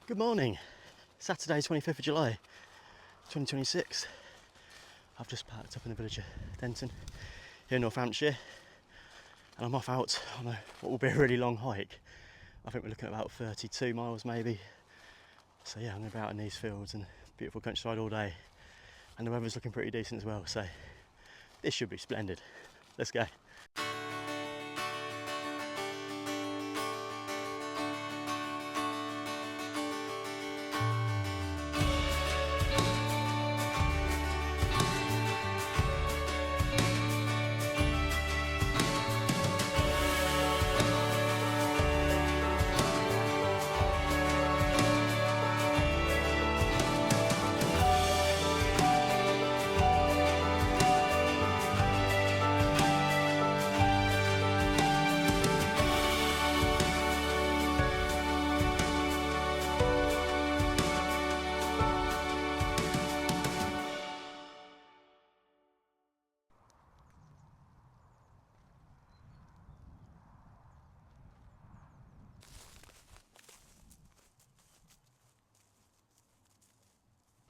Good morning, Saturday 25th of July 2026. I've just parked up in the village of Denton here in Northamptonshire and I'm off out on what will be a really long hike. I think we're looking at about 32 miles maybe. So yeah, I'm going to be out in these fields and beautiful countryside all day, and the weather's looking pretty decent as well, so this should be splendid. Let's go.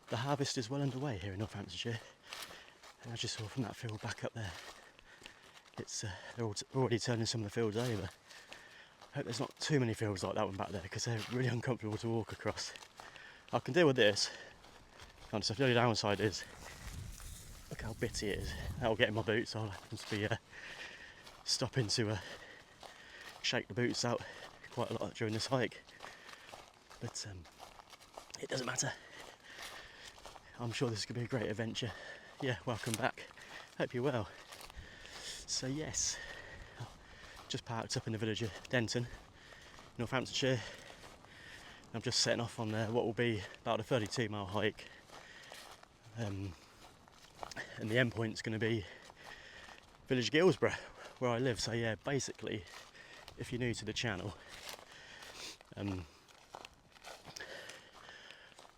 The harvest is well underway here in Northamptonshire, and as you saw from that field back up there, they're already turning some of the fields over. I hope there's not too many fields like that one back there, because they're really uncomfortable to walk across. I can deal with this kind of stuff. The only downside is, look how bitty it is. That'll get in my boots. I'll have to be stopping to shake the boots out quite a lot during this hike, but it doesn't matter. I'm sure this is going to be a great adventure. Yeah, welcome back. Hope you're well. So yes, just parked up in the village of Denton, Northamptonshire. I'm just setting off on what will be about a 32-mile hike. And the end point's going to be village of Guilsborough, where I live. So yeah, basically, if you're new to the channel,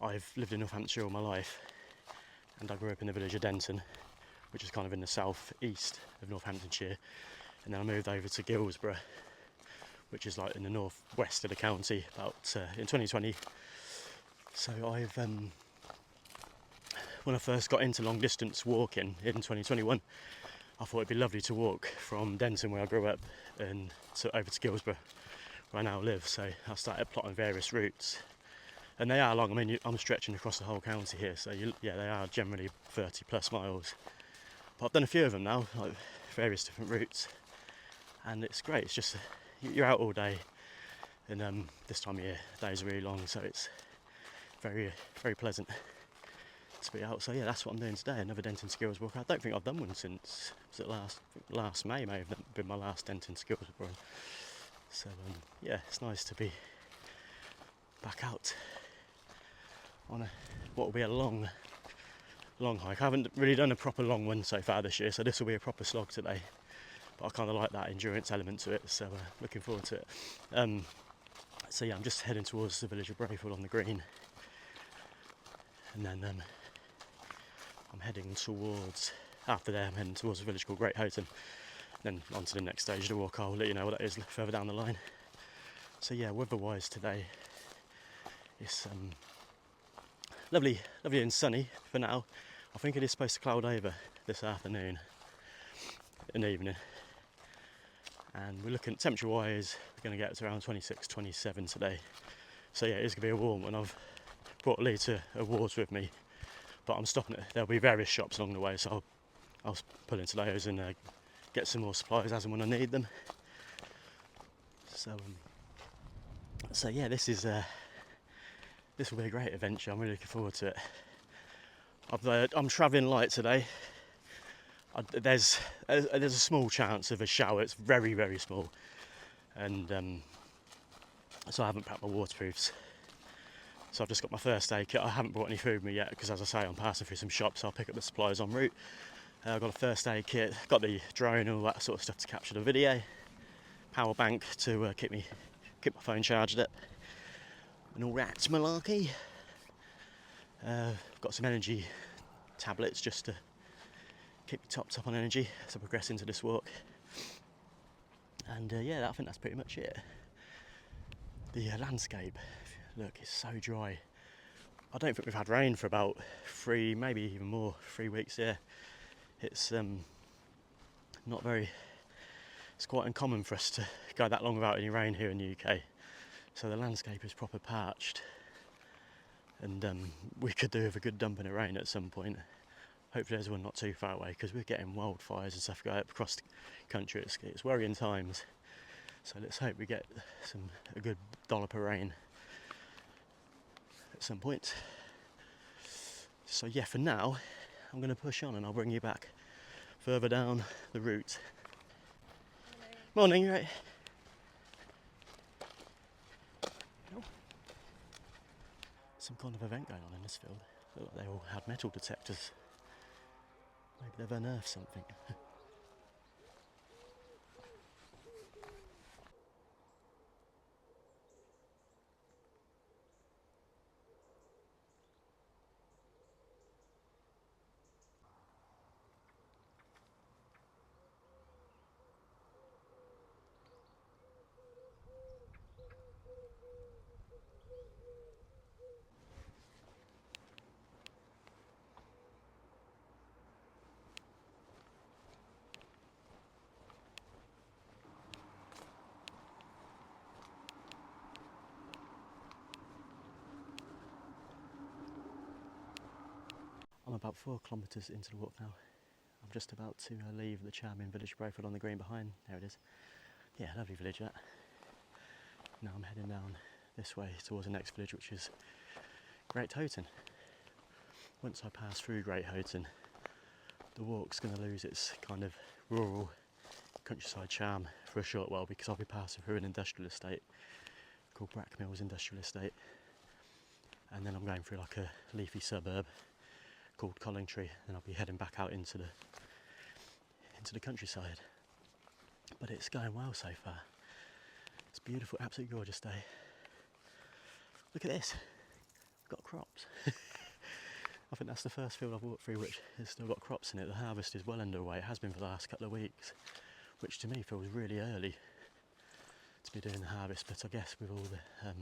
I've lived in Northamptonshire all my life, and I grew up in the village of Denton, which is kind of in the south-east of Northamptonshire, and then I moved over to Guilsborough, which is like in the north-west of the county, about in 2020. So I've, when I first got into long-distance walking in 2021, I thought it'd be lovely to walk from Denton, where I grew up, and over to Guilsborough, where I now live. So I started plotting various routes. And they are long. I mean, I'm stretching across the whole county here, so yeah, they are generally 30 plus miles. But I've done a few of them now, like various different routes, and it's great. It's just you're out all day, and this time of year, the days are really long, so it's very, very pleasant to be out. So yeah, that's what I'm doing today. Another Denton Skills walk. I don't think I've done one since last May. May have been my last Denton Skills walk. So yeah, it's nice to be back out on what will be a long hike. I haven't really done a proper long one so far this year, so this will be a proper slog today, but I kind of like that endurance element to it, so looking forward to it. So yeah, I'm just heading towards the village of Brafield-on-the-Green, and then I'm heading towards, after there I'm heading towards a village called Houghton, then on to the next stage of the walk. I'll let you know what that is further down the line. So yeah, weather-wise today, it's lovely and sunny for now. I think it is supposed to cloud over this afternoon and evening. And we're looking, temperature-wise, we're going to get to around 26, 27 today. So yeah, it's going to be a warm one. I've brought a litre of water with me, but I'm stopping at, there'll be various shops along the way, so I'll pull into those and get some more supplies as and when I need them. So yeah, this will be a great adventure. I'm really looking forward to it. I'm travelling light today. There's a small chance of a shower. It's very, very small, and so I haven't packed my waterproofs. So I've just got my first aid kit. I haven't brought any food with me yet because, as I say, I'm passing through some shops. I'll pick up the supplies en route. I've got a first aid kit, got the drone and all that sort of stuff to capture the video. Power bank to keep my phone charged up. And all that malarkey. Got some energy tablets just to keep me topped up on energy as I progress into this walk. And yeah, I think that's pretty much it. The landscape Look, it's so dry. I don't think we've had rain for about 3, maybe even more, 3 weeks here. It's not very, it's quite uncommon for us to go that long without any rain here in the UK. So the landscape is proper parched, and we could do with a good dumping of rain at some point. Hopefully there's one not too far away, because we're getting wildfires and stuff going up across the country. It's worrying times. So let's hope we get a good dollop of rain at some point. So yeah, for now I'm going to push on and I'll bring you back further down the route. Morning, you right? Some kind of event going on in this field. Look like they all had metal detectors. Maybe they've unearthed something. I'm about 4 kilometres into the walk now. I'm just about to leave the charming village of Brafield-on-the-Green behind. There it is. Yeah, lovely village that. Now I'm heading down this way towards the next village, which is Great Houghton. Once I pass through Great Houghton, the walk's going to lose its kind of rural countryside charm for a short while, because I'll be passing through an industrial estate called Brackmills Industrial Estate, and then I'm going through like a leafy suburb called Collingtree, and I'll be heading back out into the countryside. But it's going well so far. It's beautiful, absolutely gorgeous day. Look at this, we've got crops. I think that's the first field I've walked through which has still got crops in it. The harvest is well underway. It has been for the last couple of weeks, which to me feels really early to be doing the harvest, but I guess with all the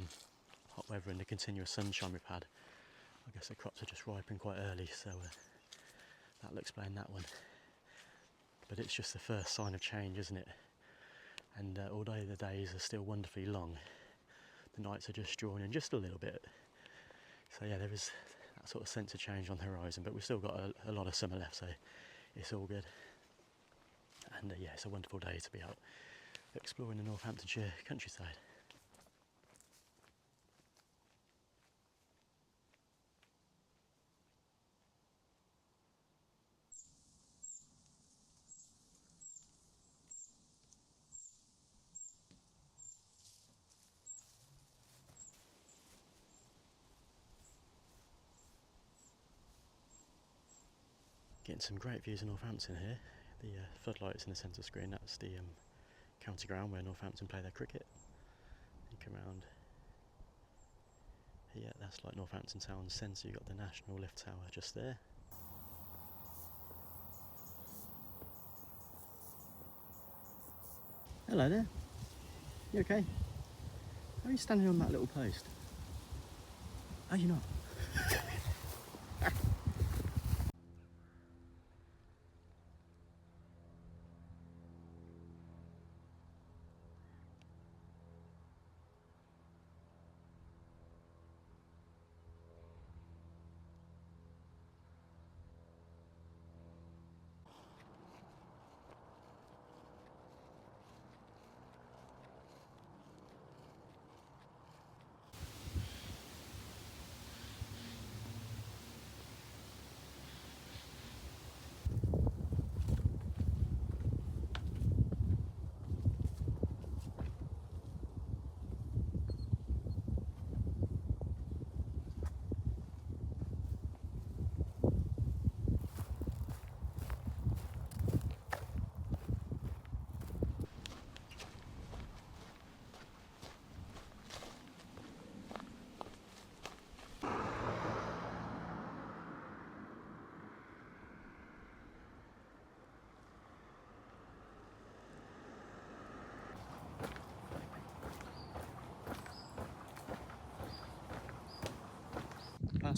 hot weather and the continuous sunshine we've had, I guess the crops are just ripening quite early, so that'll explain that one. But it's just the first sign of change, isn't it? And although the days are still wonderfully long, the nights are just drawing in just a little bit. So yeah, there is that sort of sense of change on the horizon, but we've still got a lot of summer left, so it's all good. And yeah, it's a wonderful day to be out exploring the Northamptonshire countryside. Getting some great views of Northampton here. The floodlights in the centre screen, that's the county ground where Northampton play their cricket. You come round here, that's like Northampton town centre. You've got the National Lift Tower just there. Hello there, you okay? How are you standing on that little post? Are you not?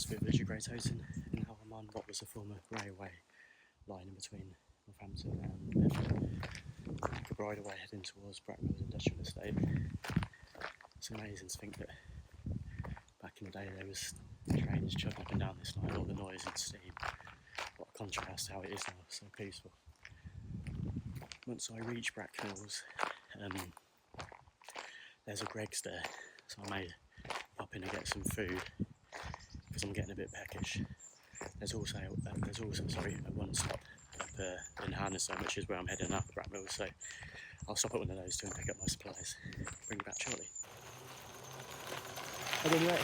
a bit of village of Great Houghton, and now I'm on what was a former railway line in between Northampton and the bridleway heading towards Brackmills Industrial Estate. It's amazing to think that back in the day there was trains chugging up and down this line, all the noise and steam. What a contrast to how it is now, so peaceful. Once I reach Brackmills, there's a Greggs there, so I may pop in and get some food because I'm getting a bit peckish. There's also a one stop up in Hardingstone, which is where I'm heading after Brackmills, so I'll stop at one of those two and pick up my supplies. Bring you back shortly. Anyway.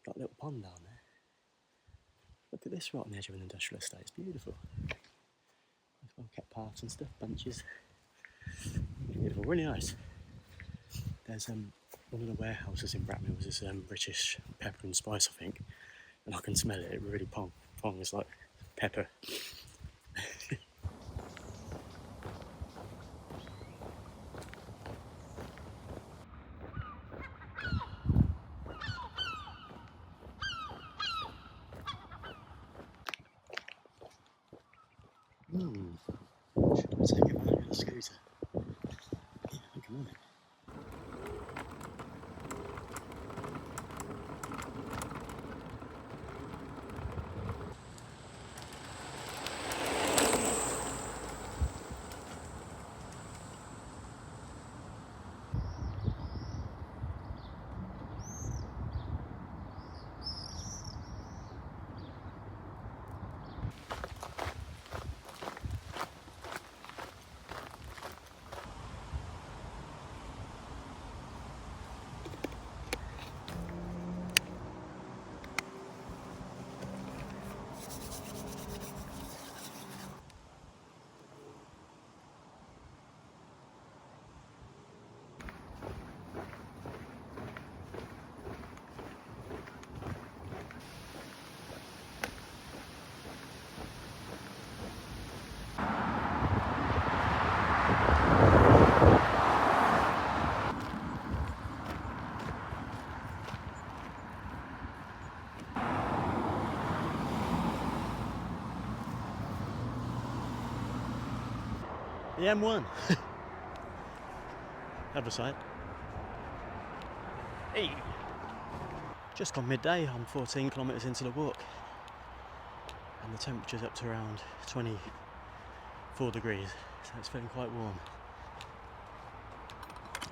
Got a little pond down there. Look at this right on the edge of an industrial estate, it's beautiful. Nice well kept paths and stuff, benches. Beautiful, really nice. There's one of the warehouses in Brackmills is British pepper and spice, I think, and I can smell it. It really pongs like pepper. Should I take it out with a scooter? Yeah, I think I'm on it. The M1. Other side. Hey. Just gone midday, I'm 14 kilometres into the walk. And the temperature's up to around 24 degrees, so it's feeling quite warm.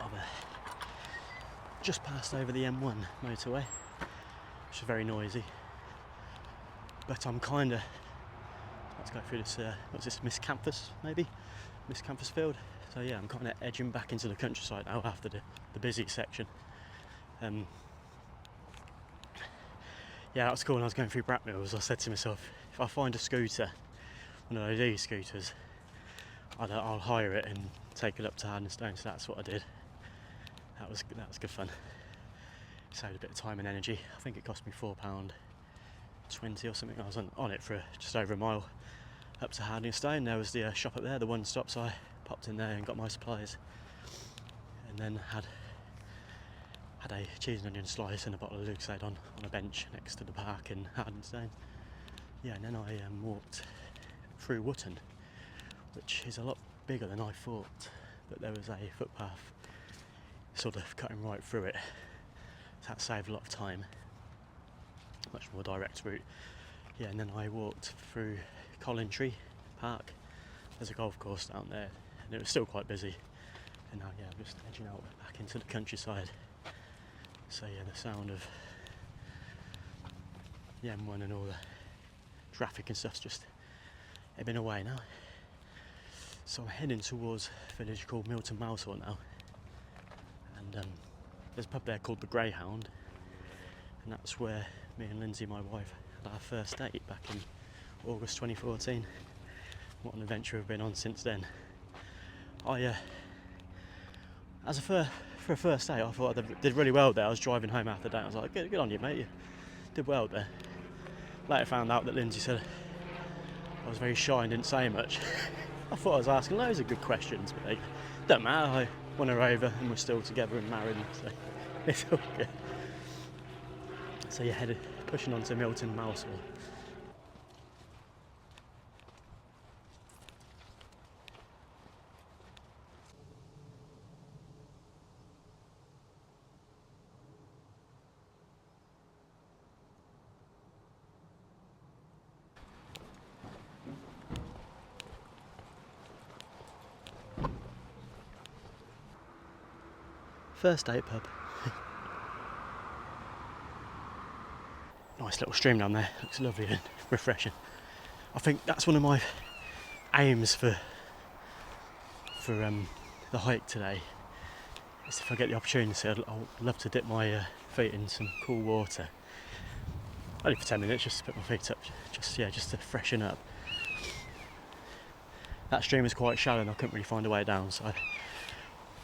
I've just passed over the M1 motorway, which is very noisy. But I'm kinda, let's go through this, what's this, miscanthus maybe? Miscanthus field. So yeah, I'm kind of edging back into the countryside now after the busy section. Yeah, that was cool. When I was going through Brackmills, I said to myself, if I find a scooter, one of those e-scooters, I'll hire it and take it up to Hardingstone. So that's what I did. That was good fun. Saved a bit of time and energy. I think it cost me £4.20 or something. I was on it for just over a mile up to Hardingstone. There was the shop up there, the one stop, so I popped in there and got my supplies, and then had a cheese and onion slice and a bottle of Lucozade on a bench next to the park in Hardingstone. Yeah, and then I walked through Houghton, which is a lot bigger than I thought, but there was a footpath sort of cutting right through it, so that saved a lot of time, much more direct route. Yeah, and then I walked through Collingtree Park. There's a golf course down there, and it was still quite busy. And now, yeah, I'm just edging out back into the countryside. So yeah, the sound of the M1 and all the traffic and stuff's just ebbing away now. So I'm heading towards a village called Milton Mousehole now, and there's a pub there called the Greyhound, and that's where me and Lindsay, my wife, had our first date back in August 2014. What an adventure we've been on since then. For a first date, I thought I did really well there. I was driving home after the day, I was like, good on you mate, you did well there. Later found out that Lindsay said I was very shy and didn't say much. I thought I was asking loads of good questions, but they don't matter. I won her over and we're still together and married, so it's all good. So yeah, pushing on to Milton Mousehole. First date pub. Nice little stream down there, looks lovely and refreshing. I think that's one of my aims for the hike today, is if I get the opportunity, I'd love to dip my feet in some cool water. Only for 10 minutes, just to put my feet up, just to freshen up. That stream is quite shallow and I couldn't really find a way down, so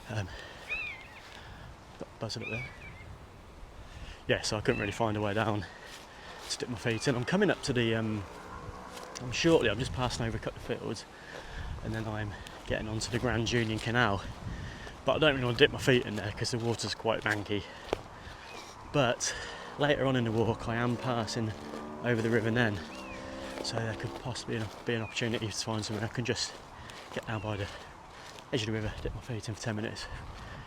got a buzzard up there. Yeah, so I couldn't really find a way down to dip my feet in. I'm coming up to the I'm just passing over a couple of fields and then I'm getting onto the Grand Union Canal, but I don't really want to dip my feet in there because the water's quite manky. But later on in the walk I am passing over the River Nen, so there could possibly be an opportunity to find somewhere I can just get down by the edge of the river, dip my feet in for 10 minutes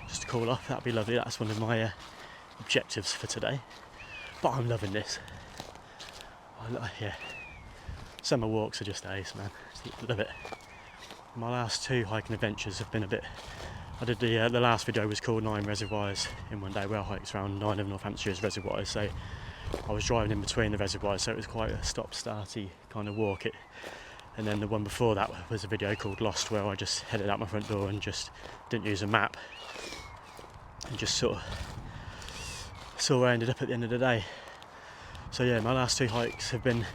just to cool off. That'd be lovely. That's one of my objectives for today, but I'm loving this. Yeah, summer walks are just ace, man. Just love it. My last 2 hiking adventures have been a bit. I did the last video was called 9 reservoirs in one day, where I hiked around 9 of Northamptonshire's reservoirs. So I was driving in between the reservoirs, so it was quite a stop-starty kind of walk. And then the one before that was a video called Lost, where I just headed out my front door and just didn't use a map and just sort of saw where I ended up at the end of the day. So yeah, my last 2 hikes have been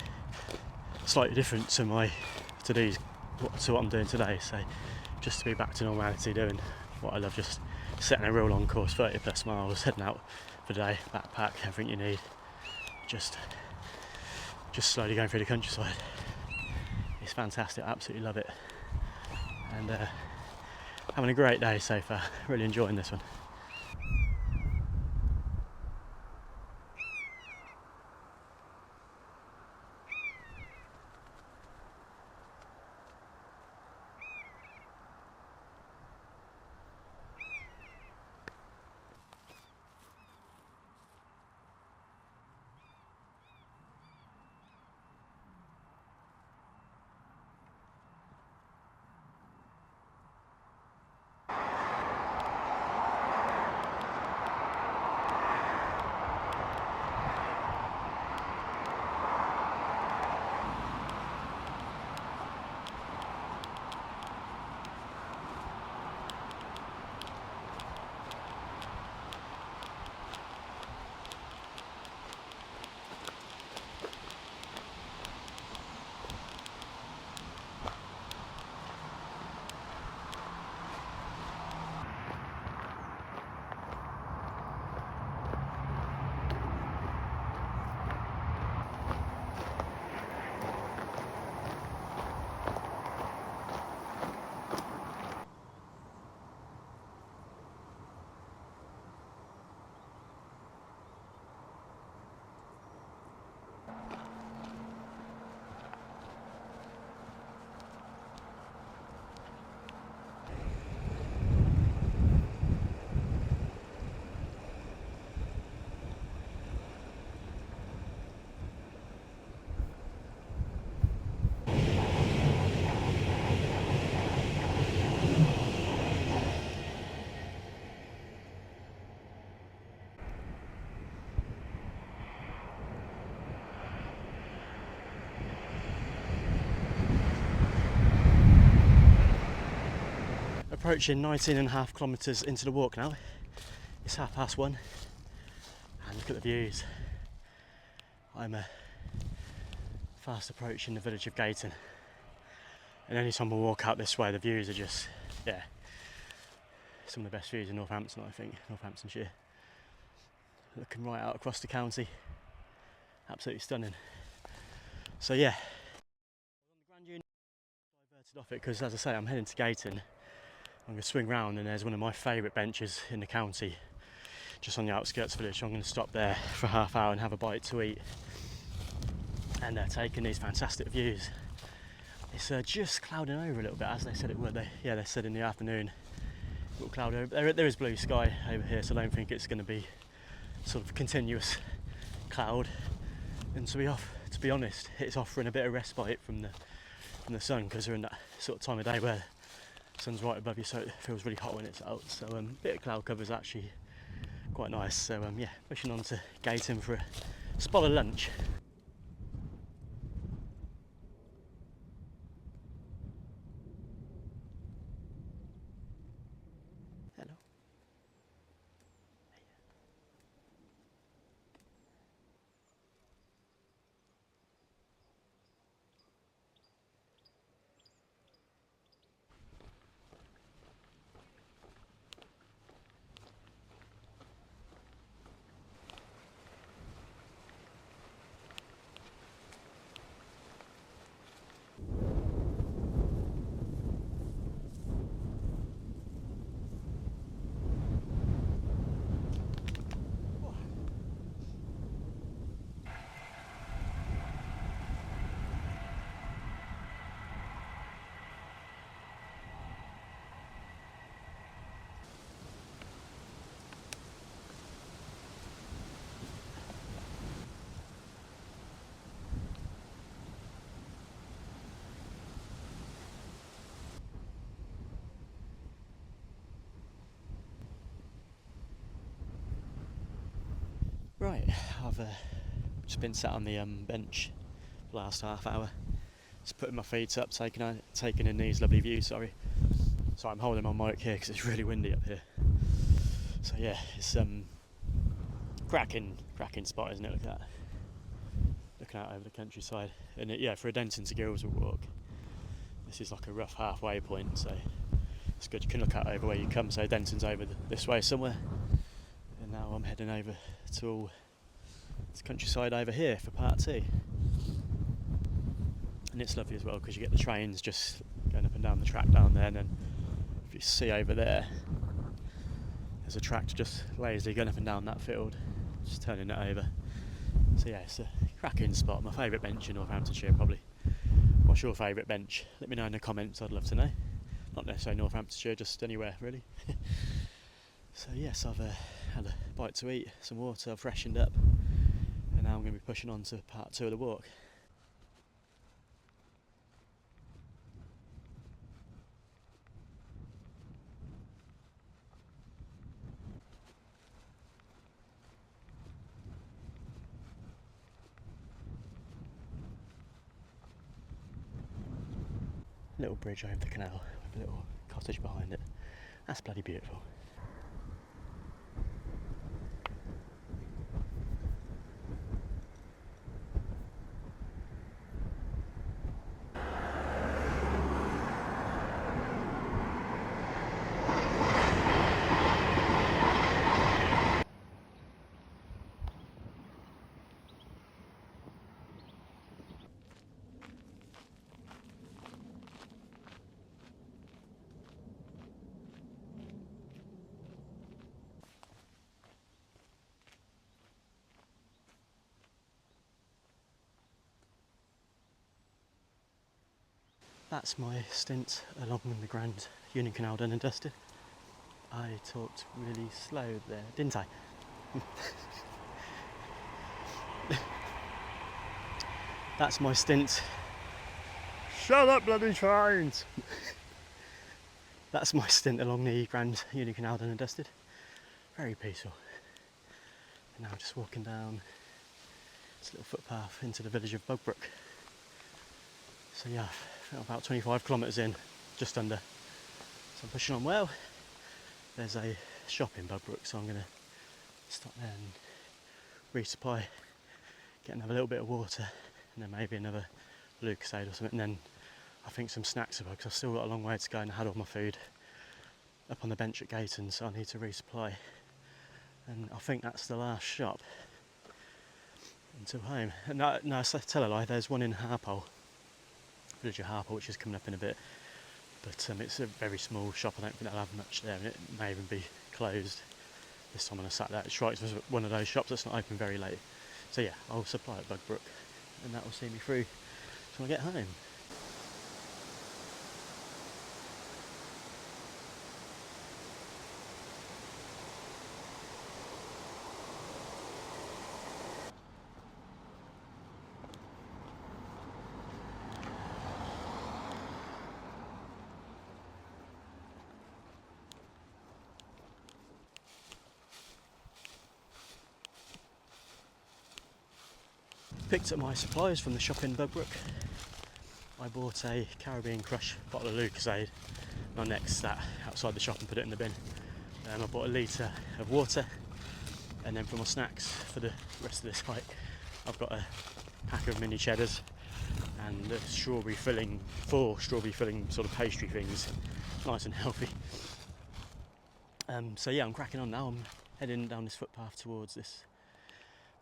slightly different to what I'm doing today. So just to be back to normality, doing what I love, just setting a real long course, 30 plus miles, heading out for the day, backpack, everything you need, just slowly going through the countryside. It's fantastic, I absolutely love it, and having a great day so far, really enjoying this one. Approaching 19.5 kilometres into the walk now. It's 1:30 and look at the views. I'm fast approaching the village of Gayton, and any time I walk out this way the views are just, yeah, some of the best views in Northampton, I think, Northamptonshire. Looking right out across the county, absolutely stunning. So yeah, Off it because, as I say, I'm heading to Gayton. I'm going to swing round and there's one of my favourite benches in the county, just on the outskirts village. I'm going to stop there for a half hour and have a bite to eat, and taking these fantastic views. It's just clouding over a little bit, as they said it would. They said in the afternoon it will cloud over. There is blue sky over here, so I don't think it's going to be sort of continuous cloud. And to be honest, it's offering a bit of respite from the sun, because we're in that sort of time of day where the sun's right above you, so it feels really hot when it's out. So a bit of cloud cover is actually quite nice. So yeah, pushing on to Gayton for a spot of lunch. Hello. Right, I've just been sat on the bench for the last half hour, just putting my feet up, taking in these lovely views. Sorry, I'm holding my mic here because it's really windy up here. So yeah, it's cracking spot, isn't it? Look at that, looking out over the countryside. And for a Denton to Guilsborough walk, this is like a rough halfway point, so it's good. You can look out over where you come. So Denton's over this way somewhere, and now I'm heading over to this countryside over here for part 2. And it's lovely as well because you get the trains just going up and down the track down there, and then if you see over there, there's a tractor just lazily going up and down that field, just turning it over. So yeah, it's a cracking spot. My favourite bench in Northamptonshire, probably. What's your favourite bench? Let me know in the comments, I'd love to know. Not necessarily Northamptonshire, just anywhere really. So yes, I've had a bite to eat, some water, I've freshened up, and now I'm going to be pushing on to part 2 of the walk. Little bridge over the canal with a little cottage behind it. That's bloody beautiful. That's my stint along the Grand Union Canal done and dusted. I talked really slow there, didn't I? That's my stint. Shut up, bloody trains! That's my stint along the Grand Union Canal done and dusted. Very peaceful. And now just walking down this little footpath into the village of Bugbrooke. So yeah, about 25 kilometres in, just under. So I'm pushing on well. There's a shop in Bugbrooke, so I'm going to stop there and resupply, have a little bit of water, and then maybe another Lucasade or something, and then I think some snacks because I've still got a long way to go and I had all my food up on the bench at Gayton, so I need to resupply. And I think that's the last shop until home. And no, I tell a lie, there's one in Harpole, village of Harpole, which is coming up in a bit. but it's a very small shop. I don't think they'll have much there, and it may even be closed this time on a Saturday. It strikes me as one of those shops that's not open very late. So yeah, I'll supply at Bugbrooke, and that will see me through till I get home. Picked up my supplies from the shop in Bugbrooke. I bought a Caribbean Crush bottle of Lucozade, and I nexted that outside the shop and put it in the bin. I bought a litre of water, and then for my snacks for the rest of this hike, I've got a pack of mini cheddars and a four strawberry filling sort of pastry things, nice and healthy. So yeah, I'm cracking on now. I'm heading down this footpath towards this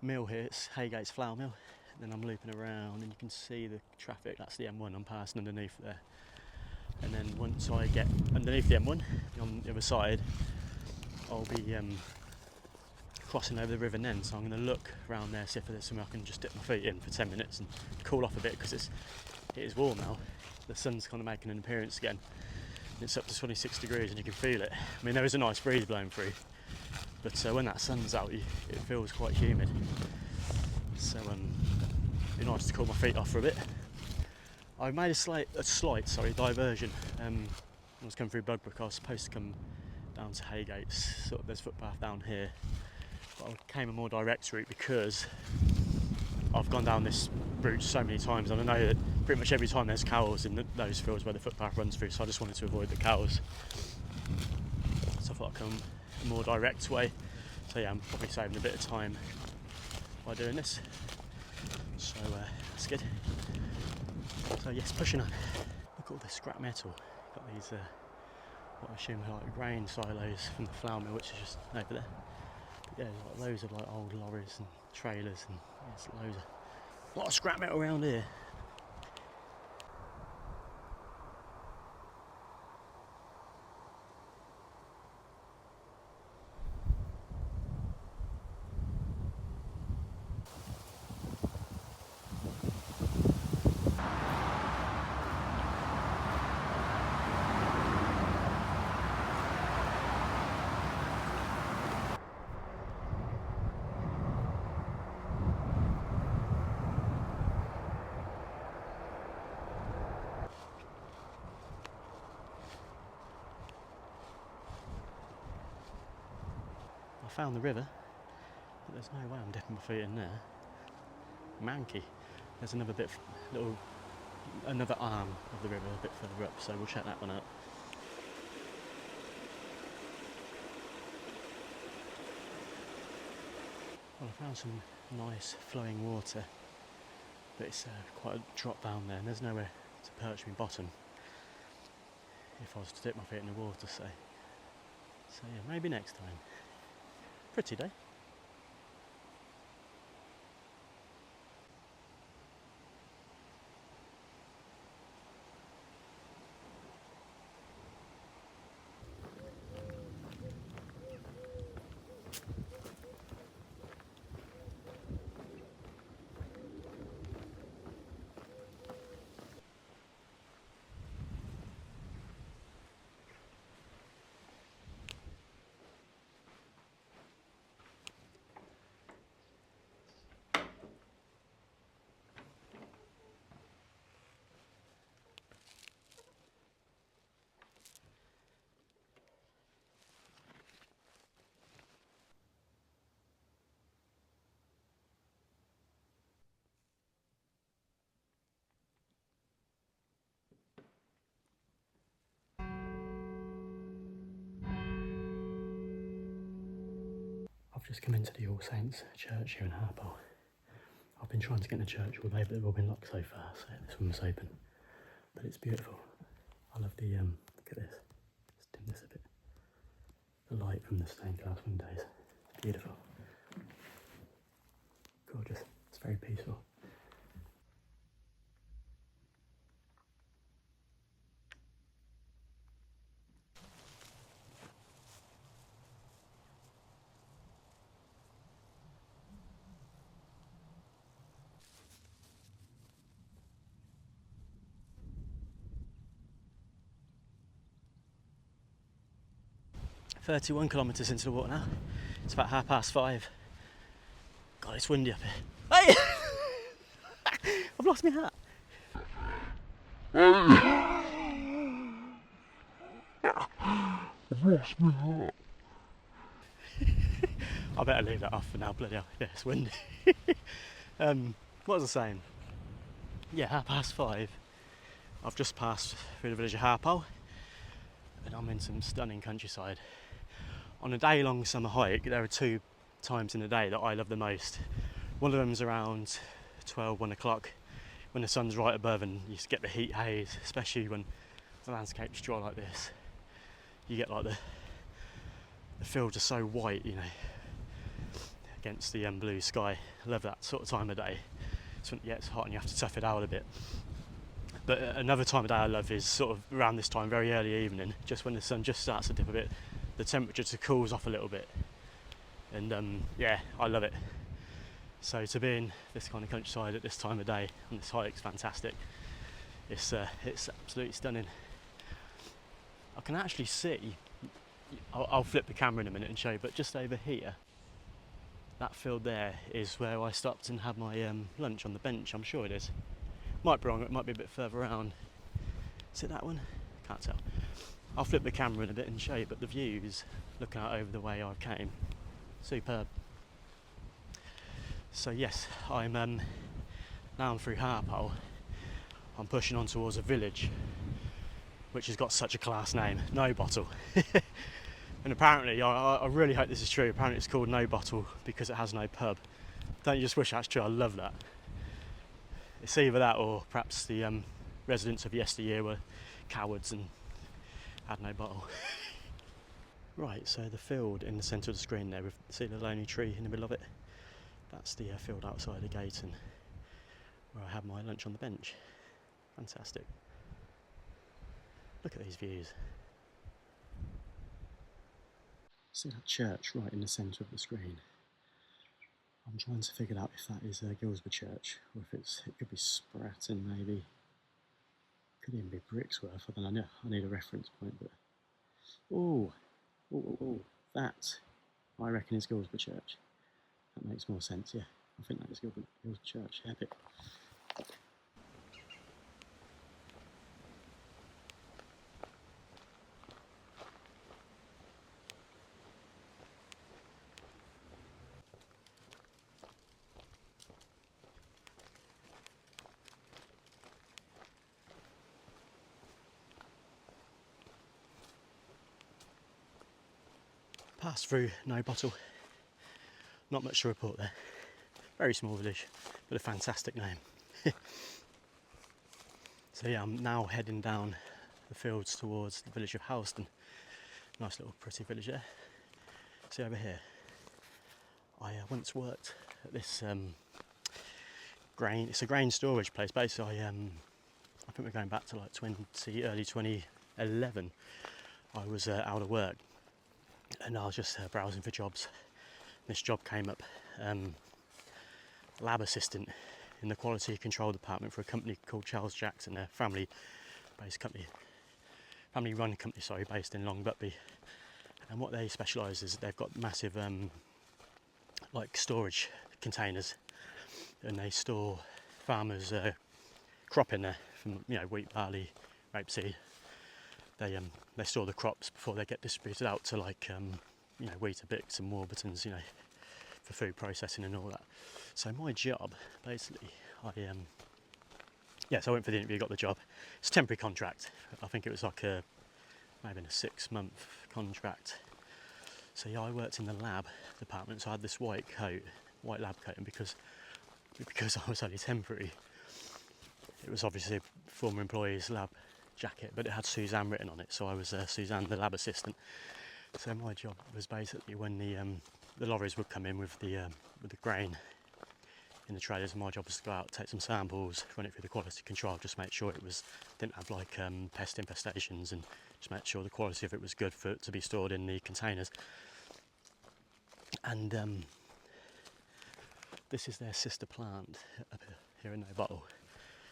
mill here. It's Haygate's Flour Mill. Then I'm looping around and you can see the traffic. That's the M1. I'm passing underneath there, and then once I get underneath the M1 on the other side, I'll be crossing over the River Nen. So I'm going to look around there, see if there's somewhere I can just dip my feet in for 10 minutes and cool off a bit, because it is warm now. The sun's kind of making an appearance again. It's up to 26 degrees and you can feel it. I mean, there is a nice breeze blowing through, but when that sun's out, it feels quite humid. So it'd be nice to cool my feet off for a bit. I made a slight diversion. I was coming through Bugbrooke. I was supposed to come down to Haygate's. There's a footpath down here, but I came a more direct route because I've gone down this route so many times, and I know that pretty much every time there's cows in those fields where the footpath runs through. So I just wanted to avoid the cows. So I thought I'd come a more direct way. So yeah, I'm probably saving a bit of time by doing this. So that's good. So yes, pushing on. Look at all this scrap metal. Got these, what I assume are like grain silos from the flour mill, which is just over there. But yeah, there's like loads of like old lorries and trailers, and yes, a lot of scrap metal around here. I found the river, but there's no way I'm dipping my feet in there. Manky. There's another arm of the river a bit further up, so we'll check that one out. Well, I found some nice flowing water, but it's quite a drop down there, and there's nowhere to perch me bottom if I was to dip my feet in the water, so yeah, maybe next time. Pretty day. I've just come into the All Saints church here in Harpole. I've been trying to get in the church all day, but they've all been locked so far, so this one was open. But it's beautiful. I love the, look at this. Let's dim this a bit. The light from the stained glass windows. It's beautiful. Gorgeous. It's very peaceful. 31 kilometres into the water now. It's about 5:30. God, it's windy up here. Hey! I've lost my hat. I better leave that off for now, bloody hell. Yeah, it's windy. What was I saying? Yeah, 5:30. I've just passed through the village of Harpole and I'm in some stunning countryside. On a day-long summer hike, there are 2 times in the day that I love the most. One of them is around 1 o'clock when the sun's right above and you just get the heat haze, especially when the landscape's dry like this. You get like the fields are so white, you know, against the blue sky. I love that sort of time of day. So, yeah, it's hot and you have to tough it out a bit. But another time of day I love is sort of around this time, very early evening, just when the sun just starts to dip a bit, the temperature just cools off a little bit. And yeah, I love it. So to be in this kind of countryside at this time of day on this hike's fantastic. It's absolutely stunning. I can actually see, I'll flip the camera in a minute and show you, but just over here, that field there is where I stopped and had my lunch on the bench, I'm sure it is. Might be wrong, it might be a bit further around. Is it that one? Can't tell. I'll flip the camera in a bit and show you, but the views, looking out over the way I came, superb. So yes, I'm now I'm through Harpole. I'm pushing on towards a village which has got such a class name, Nobottle. And apparently, I really hope this is true, apparently it's called Nobottle because it has no pub. Don't you just wish that's true? I love that. It's either that or perhaps the residents of yesteryear were cowards and had no bottle. Right, so the field in the centre of the screen there, see the lonely tree in the middle of it? That's the field outside of Gayton, where I had my lunch on the bench. Fantastic. Look at these views. See that church right in the centre of the screen? I'm trying to figure out if that is Guilsborough Church, or if it could be Spratton maybe. Could even be Brixworth, I don't know, I need a reference point, but... Oh, that, I reckon is Guilsborough Church. That makes more sense, yeah. I think that is Guilsborough Church, epic. Passed through Nobottle. Not much to report there. Very small village, but a fantastic name. So yeah, I'm now heading down the fields towards the village of Houghton. Nice little pretty village there. See over here, I once worked at this grain, it's a grain storage place. Basically, I think we're going back to like early 2011. I was out of work and I was just browsing for jobs. This job came up, lab assistant in the quality control department for a company called Charles Jackson, a family-based company, family-run company, sorry, based in Long Butby. And what they specialise is they've got massive, like storage containers, and they store farmers' crop in there from wheat, barley, rapeseed. They store the crops before they get distributed out to like Weetabix and Warburtons, for food processing and all that. So my job, basically, so I went for the interview, got the job. It's a temporary contract. I think it was like maybe a 6-month contract. So yeah, I worked in the lab department, so I had this white lab coat, and because I was only temporary, it was obviously a former employee's lab jacket, but it had Suzanne written on it, so I was Suzanne the Lab Assistant. So my job was basically when the lorries would come in with the grain in the trailers, my job was to go out, take some samples, run it through the quality control, just make sure didn't have like pest infestations, and just make sure the quality of it was good for it to be stored in the containers. And this is their sister plant up here in Nobottle.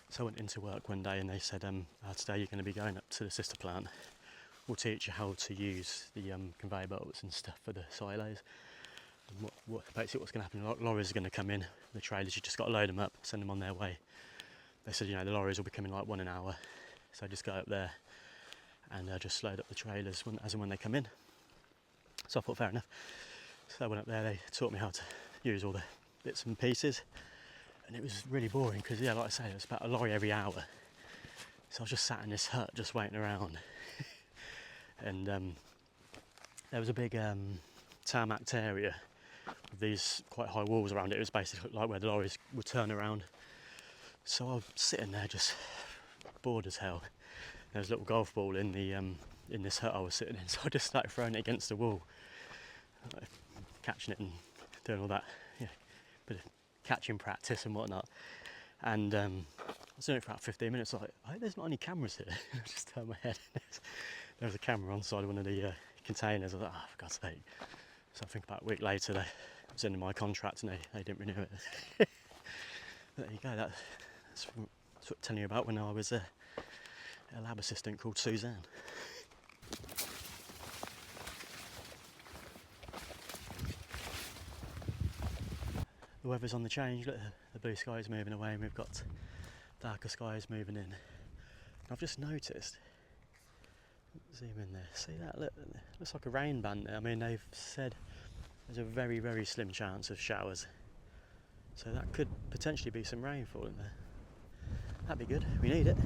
So I went into work one day and they said, today you're going to be going up to the sister plant. will teach you how to use the conveyor belts and stuff for the silos. And basically what's going to happen, lorries are going to come in, the trailers, you just got to load them up, send them on their way. They said, the lorries will be coming like 1 an hour, so just go up there and just load up the trailers as and when they come in. So I thought, fair enough. So I went up there, they taught me how to use all the bits and pieces, and it was really boring because, like I say, it was about a lorry every hour. So I was just sat in this hut just waiting around. And there was a big tarmacked area with these quite high walls around it. It was basically like where the lorries would turn around. So I was sitting there just bored as hell. There was a little golf ball in the in this hut I was sitting in, so I just started throwing it against the wall, catching it and doing all that, bit of catching practice and whatnot. And I was doing it for about 15 minutes. I hope there's not any cameras here. I just turned my head. There was a camera on the side of one of the containers. I was like, oh, for God's sake. So I think about a week later, they was in my contract and they didn't renew it. But there you go. That's what I'm telling you about when I was a lab assistant called Suzanne. The weather's on the change. Look, the blue sky is moving away and we've got darker skies moving in. And I've just noticed, zoom in there, see that? Look, it looks like a rain band there. I mean, they've said there's a very, very slim chance of showers. So that could potentially be some rain falling there. That'd be good, we need it.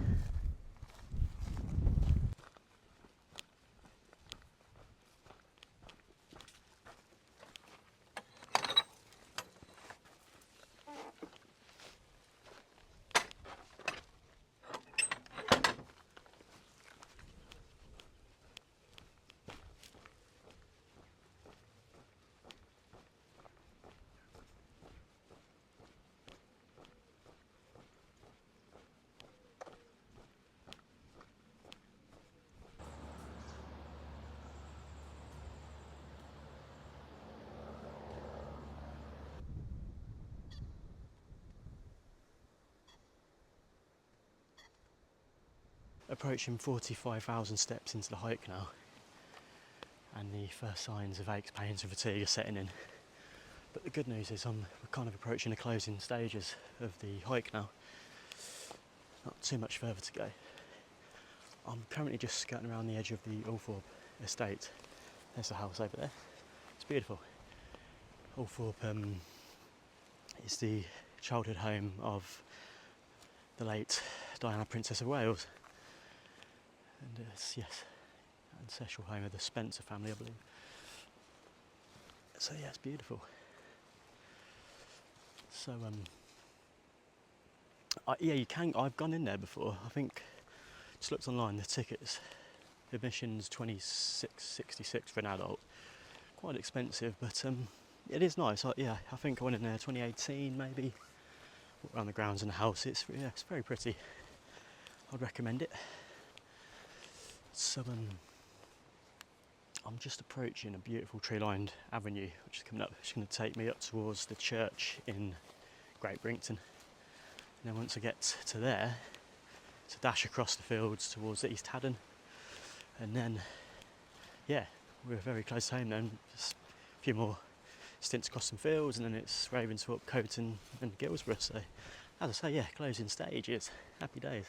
Approaching 45,000 steps into the hike now, and the first signs of aches, pains and fatigue are setting in. But the good news is we're kind of approaching the closing stages of the hike now. Not too much further to go. I'm currently just skirting around the edge of the Althorp estate. There's the house over there. It's beautiful. Althorp is the childhood home of the late Diana, Princess of Wales. And yes, ancestral home of the Spencer family, I believe. So yeah, it's beautiful. So yeah, you can. I've gone in there before. I think just looked online. The tickets, the admission's $26.66 for an adult. Quite expensive, but it is nice. I think I went in there 2018 maybe. Walked around the grounds and the house. It's very pretty. I'd recommend it. So I'm just approaching a beautiful tree-lined avenue which is coming up. It's going to take me up towards the church in Great Brington. And then once I get to there, to dash across the fields towards East Haddon. And then, yeah, we're very close to home then. Just a few more stints across some fields and then it's Ravensthorpe, Coton and Guilsborough. So, as I say, yeah, closing stages. Happy days.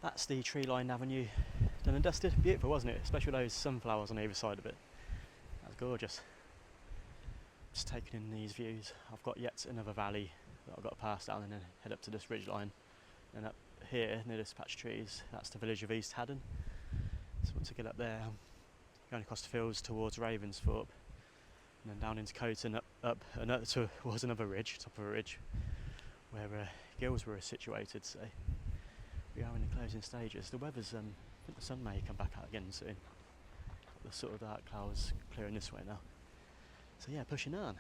That's the tree-lined avenue done and dusted. Beautiful, wasn't it? Especially those sunflowers on either side of it. That's gorgeous. Just taking in these views. I've got yet another valley that I've got to pass down and then head up to this ridge line. And up here, near this patch of trees, that's the village of East Haddon. So once I get up there, I'm going across the fields towards Ravensthorpe. And then down into Coton, up towards another ridge, top of a ridge, where Guilsborough is situated. So We are in the closing stages. The weather's, I think the sun may come back out again soon. The sort of dark clouds clearing this way now. So yeah, pushing on.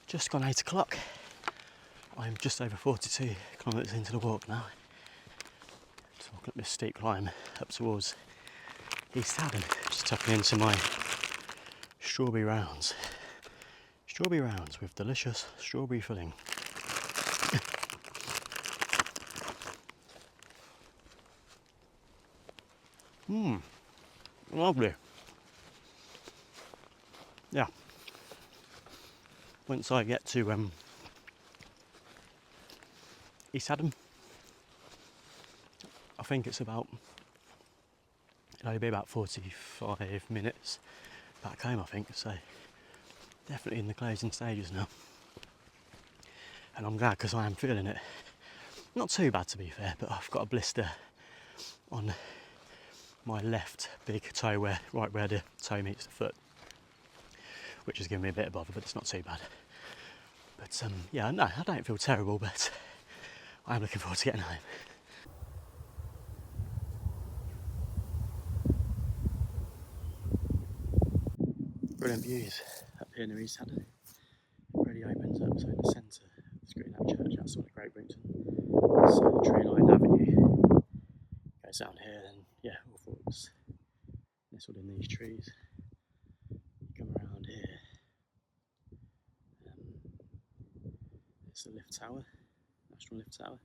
Just gone 8 o'clock. I'm just over 42 kilometres into the walk now. Just walking up this steep climb up towards East Houghton. Just tucking into my strawberry rounds. Strawberry rounds with delicious strawberry filling. Lovely. Yeah. Once I get to East Houghton, I think it's about, it'll only be about 45 minutes back home, I think, so definitely in the closing stages now. And I'm glad because I am feeling it. Not too bad to be fair, but I've got a blister on my left big toe, right where the toe meets the foot, which is giving me a bit of bother, but it's not too bad. But yeah, no, I don't feel terrible, but I am looking forward to getting home. Brilliant views up here near East Houghton. It really opens up, so in the centre of the screen, that church outside of Great Brington. So the tree-lined avenue goes down here, and yeah, Althorp's nestled in these trees. You come around here, it's the lift tower, National Lift Tower.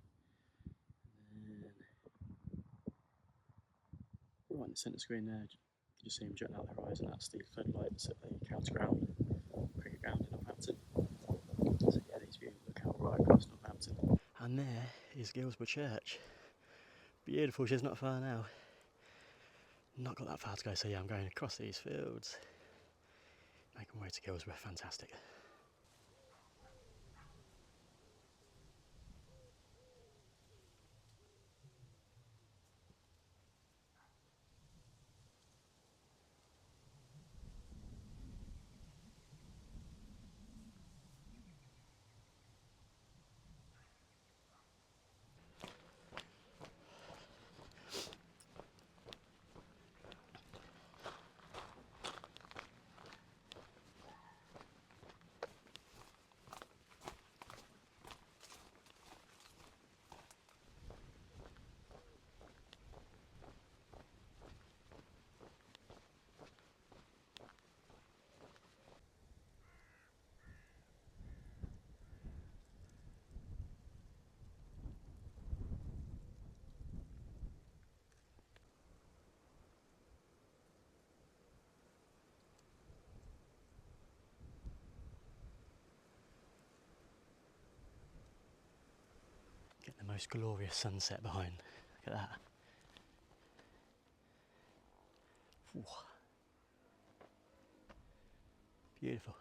And then right in the centre screen there, you just see them jutting out the horizon. That's the floodlights at the County Ground, cricket ground in Northampton. So yeah, these views look out right across Northampton. And there is Guilsborough Church. Beautiful, she's not far now. Not got that far to go, so yeah, I'm going across these fields. Making my way to Guilsborough, fantastic. Get the most glorious sunset behind. Look at that. Ooh. Beautiful.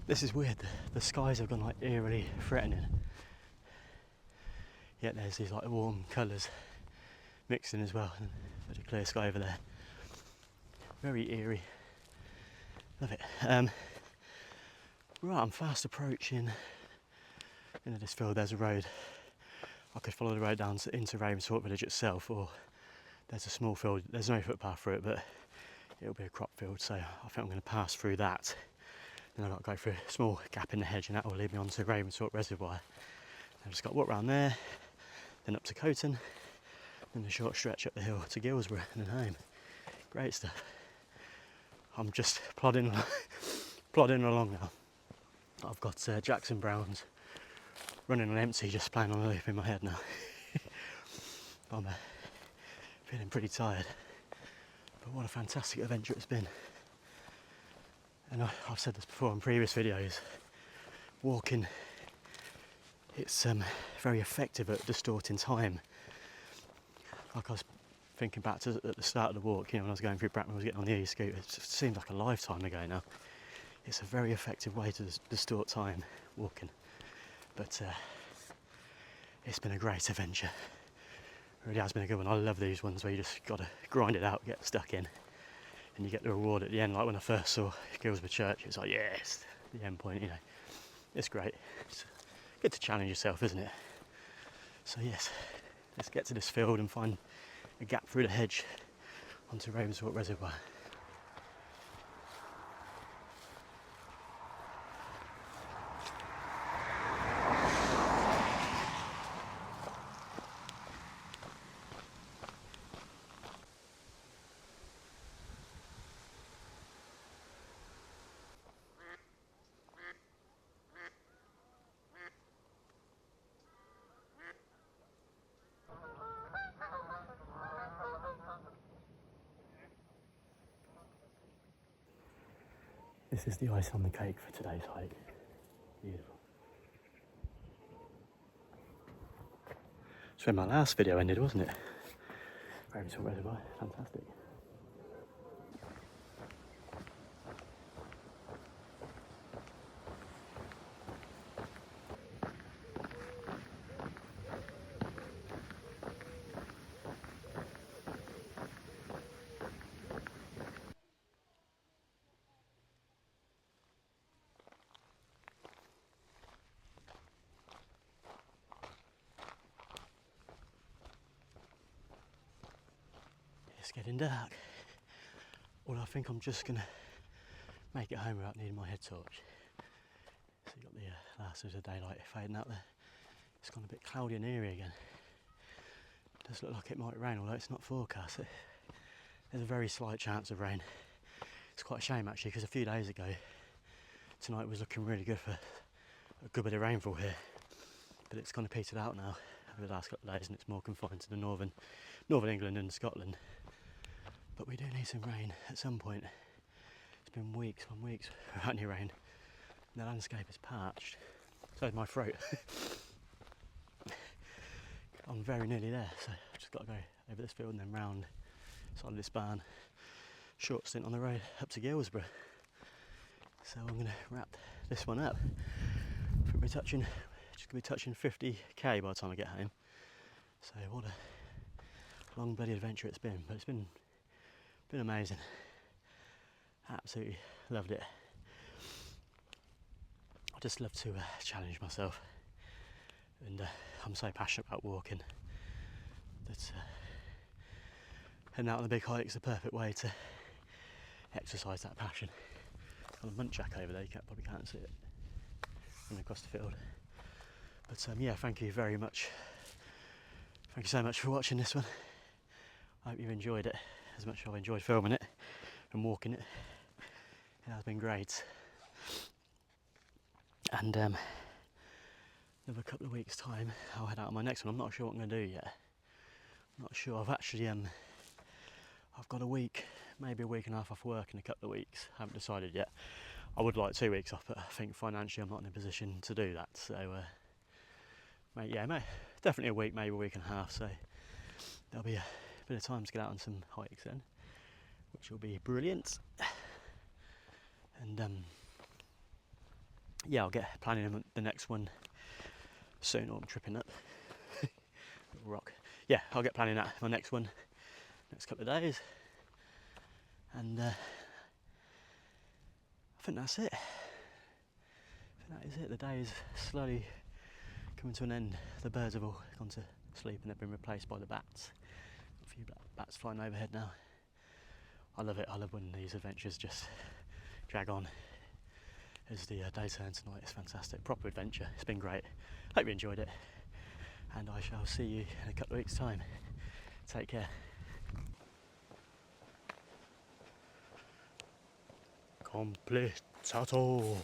This is weird, the skies have gone like eerily threatening. Yet there's these like warm colours mixed in as well, and there's a clear sky over there. Very eerie. Love it. Right, I'm fast approaching into this field. There's a road. I could follow the road down into Ravensthorpe village itself, or there's a small field. There's no footpath through it, but it'll be a crop field, so I think I'm going to pass through that. Then I've got to go through a small gap in the hedge, and that will lead me on to Ravensthorpe Reservoir. I've just got to walk around there, then up to Coton, then a short stretch up the hill to Guilsborough and then home. Great stuff. I'm just plodding along now. I've got Jackson Browns running on empty, just playing on a loop in my head now. I'm feeling pretty tired, but what a fantastic adventure it's been. And I've said this before in previous videos, walking, it's very effective at distorting time. Like I was thinking back to at the start of the walk, you know, when I was going through Brackmills getting on the e-scooter, it seems like a lifetime ago now. It's a very effective way to distort time, walking. But it's been a great adventure. It really has been a good one. I love these ones where you just got to grind it out, get stuck in, and you get the reward at the end. Like when I first saw Guilsborough Church, it's like, yes, the end point, you know. It's great. It's good to challenge yourself, isn't it? So yes, let's get to this field and find a gap through the hedge onto Ravensthorpe Reservoir. This is the icing on the cake for today's hike. Beautiful. That's where my last video ended, wasn't it? Ravensthorpe Reservoir, fantastic. It's getting dark. Well, I think I'm just gonna make it home without needing my head torch. So you got the last of the daylight fading out there. It's gone a bit cloudy and eerie again. It does look like it might rain, although it's not forecast. There's a very slight chance of rain. It's quite a shame actually, because a few days ago, tonight was looking really good for a good bit of rainfall here. But it's kind of petered out now over the last couple of days, and it's more confined to the northern England and Scotland. But we do need some rain at some point. It's been weeks on weeks without any rain. And the landscape is parched. So is my throat. I'm very nearly there, so I've just got to go over this field and then round side of this barn. Short stint on the road up to Guilsborough. So I'm going to wrap this one up. I think we're just going to be touching 50k by the time I get home. So what a long bloody adventure it's been, but it's been amazing. Absolutely loved it. I just love to challenge myself, and I'm so passionate about walking that heading out on the big hike is the perfect way to exercise that passion. Got a muntjac over there, you probably can't see it from across the field. But yeah, thank you very much. Thank you so much for watching this one. I hope you've enjoyed it as much as I've enjoyed filming it and walking it. It has been great. And another couple of weeks' time, I'll head out on my next one. I'm not sure what I'm going to do yet. I'm not sure. I've actually I've got a week, maybe a week and a half off work in a couple of weeks. I haven't decided yet. I would like 2 weeks off, but I think financially I'm not in a position to do that. So definitely a week, maybe a week and a half. So there'll be a bit of time to get out on some hikes then, which will be brilliant. And yeah, I'll get planning the next one soon. I'm tripping up. Little rock. Yeah, I'll get planning that, my next one, next couple of days. And I think that's it. I think that is it. The day is slowly coming to an end. The birds have all gone to sleep and they've been replaced by the bats. A few bats flying overhead now. I love it. I love when these adventures just drag on as the day turns to night. It's fantastic. Proper adventure. It's been great. Hope you enjoyed it. And I shall see you in a couple of weeks' time. Take care. Completato.